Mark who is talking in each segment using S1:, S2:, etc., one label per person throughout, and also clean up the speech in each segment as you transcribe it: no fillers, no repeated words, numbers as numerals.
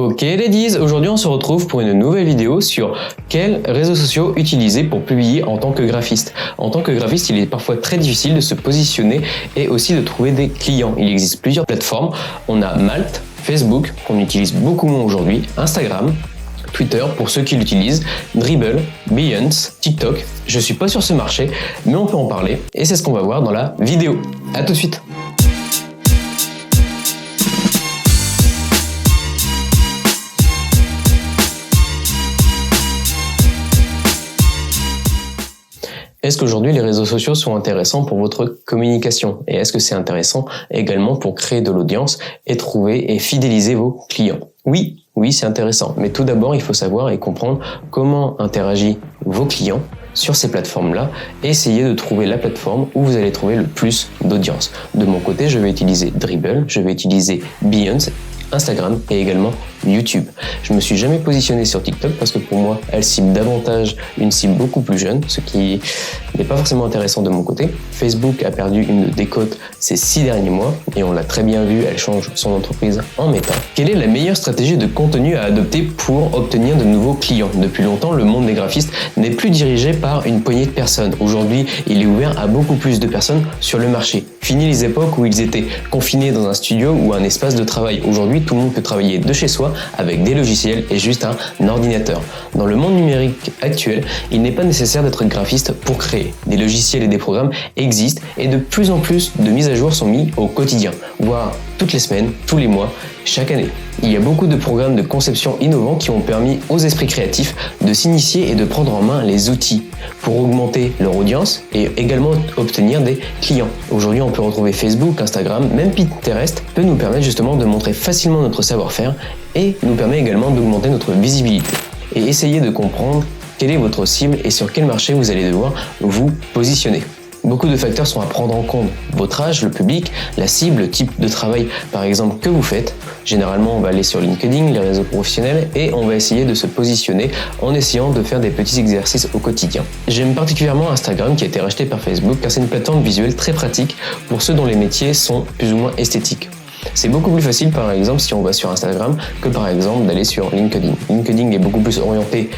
S1: Ok ladies, aujourd'hui on se retrouve pour une nouvelle vidéo sur quels réseaux sociaux utiliser pour publier en tant que graphiste. En tant que graphiste, il est parfois très difficile de se positionner et aussi de trouver des clients. Il existe plusieurs plateformes. On a Malte, Facebook, qu'on utilise beaucoup moins aujourd'hui, Instagram, Twitter pour ceux qui l'utilisent, Dribbble, Behance, TikTok. Je suis pas sur ce marché, mais on peut en parler et c'est ce qu'on va voir dans la vidéo. À tout de suite. Est-ce qu'aujourd'hui les réseaux sociaux sont intéressants pour votre communication? Et est-ce que c'est intéressant également pour créer de l'audience et trouver et fidéliser vos clients? Oui, c'est intéressant. Mais tout d'abord, il faut savoir et comprendre comment interagissent vos clients sur ces plateformes-là et essayer de trouver la plateforme où vous allez trouver le plus d'audience. De mon côté, je vais utiliser Dribbble, je vais utiliser Behance, Instagram et également YouTube. Je me suis jamais positionné sur TikTok parce que pour moi, elle cible davantage une cible beaucoup plus jeune, ce qui n'est pas forcément intéressant de mon côté. Facebook a perdu une des cotes ces 6 derniers mois et on l'a très bien vu, elle change son entreprise en Meta. Quelle est la meilleure stratégie de contenu à adopter pour obtenir de nouveaux clients? Depuis longtemps, le monde des graphistes n'est plus dirigé par une poignée de personnes. Aujourd'hui, il est ouvert à beaucoup plus de personnes sur le marché. Fini les époques où ils étaient confinés dans un studio ou un espace de travail. Aujourd'hui, tout le monde peut travailler de chez soi avec des logiciels et juste un ordinateur. Dans le monde numérique actuel, il n'est pas nécessaire d'être graphiste pour créer. Des logiciels et des programmes existent et de plus en plus de mises à jour sont mis au quotidien, voire toutes les semaines, tous les mois, chaque année. Il y a beaucoup de programmes de conception innovants qui ont permis aux esprits créatifs de s'initier et de prendre en main les outils pour augmenter leur audience et également obtenir des clients. Aujourd'hui, on peut retrouver Facebook, Instagram, même Pinterest peut nous permettre justement de montrer facilement notre savoir-faire et nous permet également d'augmenter notre visibilité. Et essayer de comprendre quelle est votre cible et sur quel marché vous allez devoir vous positionner. Beaucoup de facteurs sont à prendre en compte. Votre âge, le public, la cible, le type de travail par exemple que vous faites. Généralement, on va aller sur LinkedIn, les réseaux professionnels et on va essayer de se positionner en essayant de faire des petits exercices au quotidien. J'aime particulièrement Instagram qui a été racheté par Facebook car c'est une plateforme visuelle très pratique pour ceux dont les métiers sont plus ou moins esthétiques. C'est beaucoup plus facile par exemple si on va sur Instagram que par exemple d'aller sur LinkedIn. LinkedIn est beaucoup plus orienté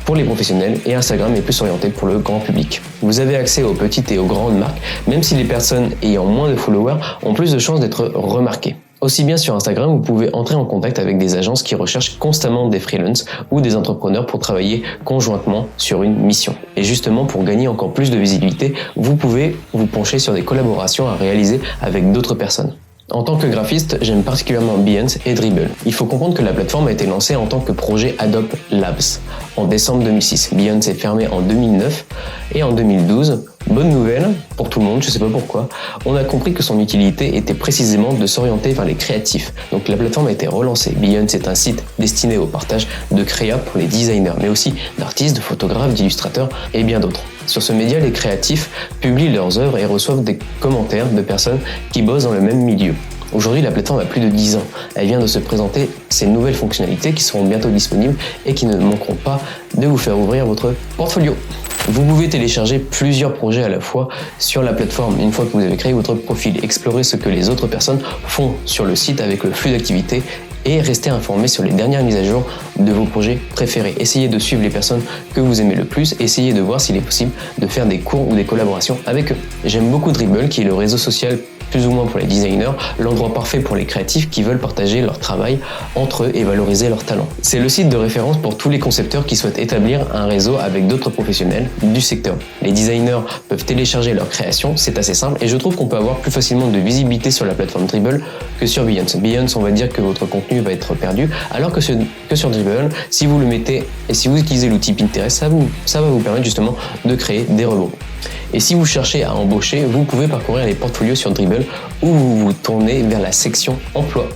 S1: pour les professionnels et Instagram est plus orienté pour le grand public. Vous avez accès aux petites et aux grandes marques, même si les personnes ayant moins de followers ont plus de chances d'être remarquées. Aussi bien sur Instagram, vous pouvez entrer en contact avec des agences qui recherchent constamment des freelances ou des entrepreneurs pour travailler conjointement sur une mission. Et justement, pour gagner encore plus de visibilité, vous pouvez vous pencher sur des collaborations à réaliser avec d'autres personnes. En tant que graphiste, j'aime particulièrement Behance et Dribbble. Il faut comprendre que la plateforme a été lancée en tant que projet Adobe Labs en décembre 2006. Behance est fermé en 2009 et en 2012, bonne nouvelle pour tout le monde, je sais pas pourquoi, on a compris que son utilité était précisément de s'orienter vers les créatifs. Donc la plateforme a été relancée. Behance est un site destiné au partage de créa pour les designers, mais aussi d'artistes, de photographes, d'illustrateurs et bien d'autres. Sur ce média, les créatifs publient leurs œuvres et reçoivent des commentaires de personnes qui bossent dans le même milieu. Aujourd'hui, la plateforme a plus de 10 ans. Elle vient de se présenter ses nouvelles fonctionnalités qui seront bientôt disponibles et qui ne manqueront pas de vous faire ouvrir votre portfolio. Vous pouvez télécharger plusieurs projets à la fois sur la plateforme. Une fois que vous avez créé votre profil, explorer ce que les autres personnes font sur le site avec le flux d'activités et rester informé sur les dernières mises à jour de vos projets préférés. Essayez de suivre les personnes que vous aimez le plus, essayez de voir s'il est possible de faire des cours ou des collaborations avec eux. J'aime beaucoup Dribbble qui est le réseau social plus ou moins pour les designers, l'endroit parfait pour les créatifs qui veulent partager leur travail entre eux et valoriser leurs talents. C'est le site de référence pour tous les concepteurs qui souhaitent établir un réseau avec d'autres professionnels du secteur. Les designers peuvent télécharger leurs créations, c'est assez simple et je trouve qu'on peut avoir plus facilement de visibilité sur la plateforme Dribbble que sur Behance. Behance, on va dire que votre contenu va être perdu, alors que sur Dribbble, si vous le mettez et si vous utilisez l'outil Pinterest, ça va vous permettre justement de créer des rebonds. Et si vous cherchez à embaucher, vous pouvez parcourir les portfolios sur Dribbble ou vous vous tournez vers la section emploi.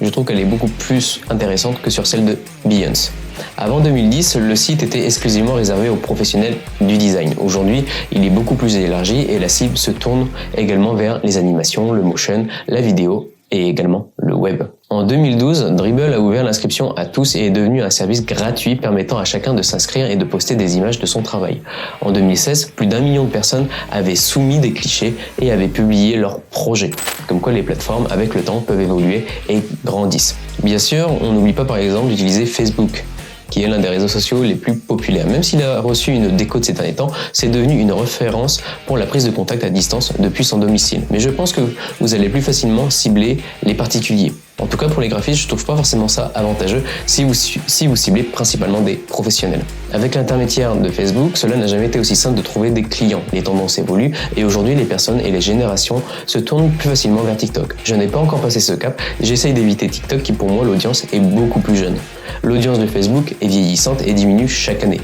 S1: Je trouve qu'elle est beaucoup plus intéressante que sur celle de Behance. Avant 2010, le site était exclusivement réservé aux professionnels du design. Aujourd'hui, il est beaucoup plus élargi et la cible se tourne également vers les animations, le motion, la vidéo et également le web. En 2012, Dribbble a ouvert l'inscription à tous et est devenu un service gratuit permettant à chacun de s'inscrire et de poster des images de son travail. En 2016, plus d'1 million de personnes avaient soumis des clichés et avaient publié leurs projets. Comme quoi les plateformes, avec le temps, peuvent évoluer et grandissent. Bien sûr, on n'oublie pas par exemple d'utiliser Facebook, qui est l'un des réseaux sociaux les plus populaires. Même s'il a reçu une déco de ces derniers temps, c'est devenu une référence pour la prise de contact à distance depuis son domicile. Mais je pense que vous allez plus facilement cibler les particuliers. En tout cas, pour les graphistes, je trouve pas forcément ça avantageux si vous ciblez principalement des professionnels. Avec l'intermédiaire de Facebook, cela n'a jamais été aussi simple de trouver des clients. Les tendances évoluent et aujourd'hui, les personnes et les générations se tournent plus facilement vers TikTok. Je n'ai pas encore passé ce cap, j'essaye d'éviter TikTok qui pour moi, l'audience est beaucoup plus jeune. L'audience de Facebook est vieillissante et diminue chaque année.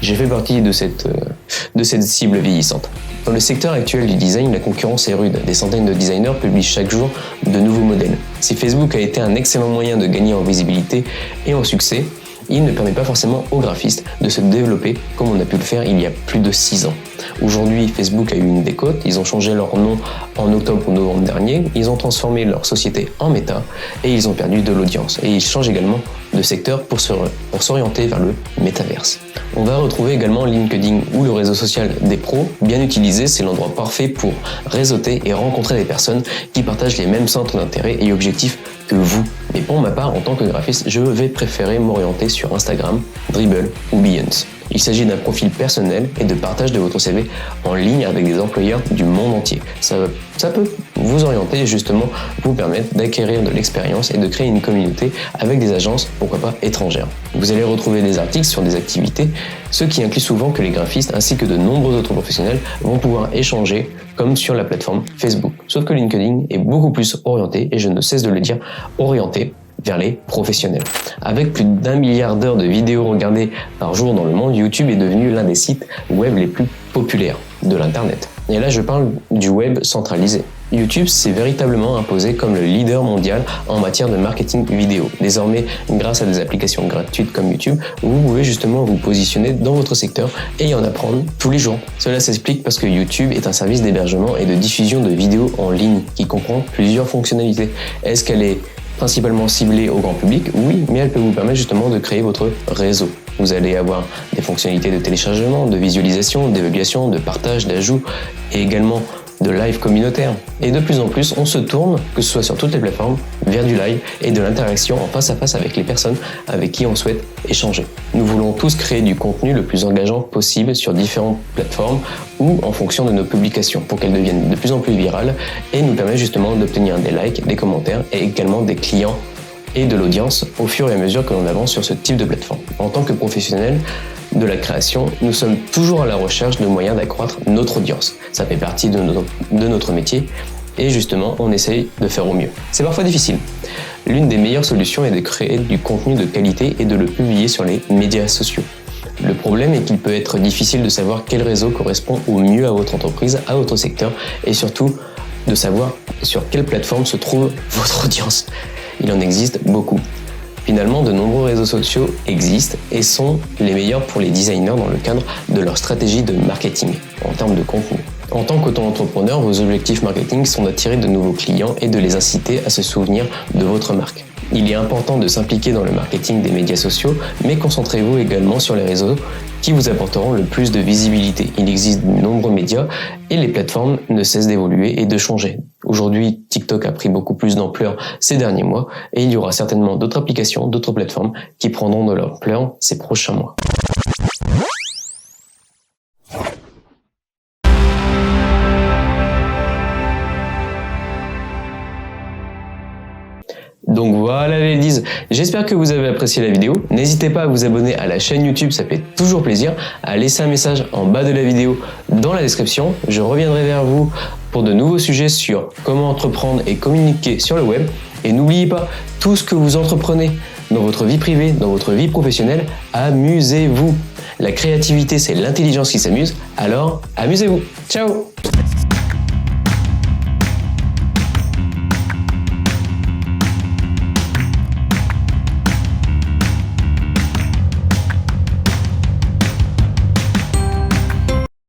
S1: J'ai fait partie de cette cible vieillissante. Dans le secteur actuel du design, la concurrence est rude. Des centaines de designers publient chaque jour de nouveaux modèles. Si Facebook a été un excellent moyen de gagner en visibilité et en succès, il ne permet pas forcément aux graphistes de se développer comme on a pu le faire il y a plus de 6 ans. Aujourd'hui, Facebook a eu une décote, ils ont changé leur nom en octobre ou novembre dernier, ils ont transformé leur société en Meta et ils ont perdu de l'audience. Et ils changent également de secteur pour s'orienter vers le métaverse. On va retrouver également LinkedIn ou le réseau social des pros. Bien utilisé, c'est l'endroit parfait pour réseauter et rencontrer des personnes qui partagent les mêmes centres d'intérêt et objectifs que vous. Mais pour ma part, en tant que graphiste, je vais préférer m'orienter sur Instagram, Dribbble ou Behance. Il s'agit d'un profil personnel et de partage de votre CV en ligne avec des employeurs du monde entier. Ça peut vous orienter et justement vous permettre d'acquérir de l'expérience et de créer une communauté avec des agences, pourquoi pas étrangères. Vous allez retrouver des articles sur des activités, ce qui inclut souvent que les graphistes ainsi que de nombreux autres professionnels vont pouvoir échanger comme sur la plateforme Facebook. Sauf que LinkedIn est beaucoup plus orienté, et je ne cesse de le dire, orienté vers les professionnels. Avec plus d'1 milliard d'heures de vidéos regardées par jour dans le monde, YouTube est devenu l'un des sites web les plus populaires de l'Internet. Et là, je parle du web centralisé. YouTube s'est véritablement imposé comme le leader mondial en matière de marketing vidéo. Désormais, grâce à des applications gratuites comme YouTube, vous pouvez justement vous positionner dans votre secteur et y en apprendre tous les jours. Cela s'explique parce que YouTube est un service d'hébergement et de diffusion de vidéos en ligne qui comprend plusieurs fonctionnalités. Est-ce qu'elle est principalement ciblée au grand public? Oui, mais elle peut vous permettre justement de créer votre réseau. Vous allez avoir des fonctionnalités de téléchargement, de visualisation, d'évaluation, de partage, d'ajout et également de live communautaire. Et de plus en plus, on se tourne, que ce soit sur toutes les plateformes, vers du live et de l'interaction en face à face avec les personnes avec qui on souhaite échanger. Nous voulons tous créer du contenu le plus engageant possible sur différentes plateformes ou en fonction de nos publications pour qu'elles deviennent de plus en plus virales et nous permettent justement d'obtenir des likes, des commentaires et également des clients et de l'audience au fur et à mesure que l'on avance sur ce type de plateforme. En tant que professionnel de la création, nous sommes toujours à la recherche de moyens d'accroître notre audience. Ça fait partie de notre métier et justement, on essaye de faire au mieux. C'est parfois difficile. L'une des meilleures solutions est de créer du contenu de qualité et de le publier sur les médias sociaux. Le problème est qu'il peut être difficile de savoir quel réseau correspond au mieux à votre entreprise, à votre secteur et surtout de savoir sur quelle plateforme se trouve votre audience. Il en existe beaucoup. Finalement, de nombreux réseaux sociaux existent et sont les meilleurs pour les designers dans le cadre de leur stratégie de marketing en termes de contenu. En tant qu'auto-entrepreneur, vos objectifs marketing sont d'attirer de nouveaux clients et de les inciter à se souvenir de votre marque. Il est important de s'impliquer dans le marketing des médias sociaux, mais concentrez-vous également sur les réseaux qui vous apporteront le plus de visibilité. Il existe de nombreux médias et les plateformes ne cessent d'évoluer et de changer. Aujourd'hui, TikTok a pris beaucoup plus d'ampleur ces derniers mois et il y aura certainement d'autres applications, d'autres plateformes qui prendront de l'ampleur ces prochains mois. Donc voilà les ladies, j'espère que vous avez apprécié la vidéo. N'hésitez pas à vous abonner à la chaîne YouTube, ça fait toujours plaisir. À laisser un message en bas de la vidéo dans la description. Je reviendrai vers vous pour de nouveaux sujets sur comment entreprendre et communiquer sur le web. Et n'oubliez pas, tout ce que vous entreprenez dans votre vie privée, dans votre vie professionnelle, amusez-vous. La créativité, c'est l'intelligence qui s'amuse, alors amusez-vous. Ciao!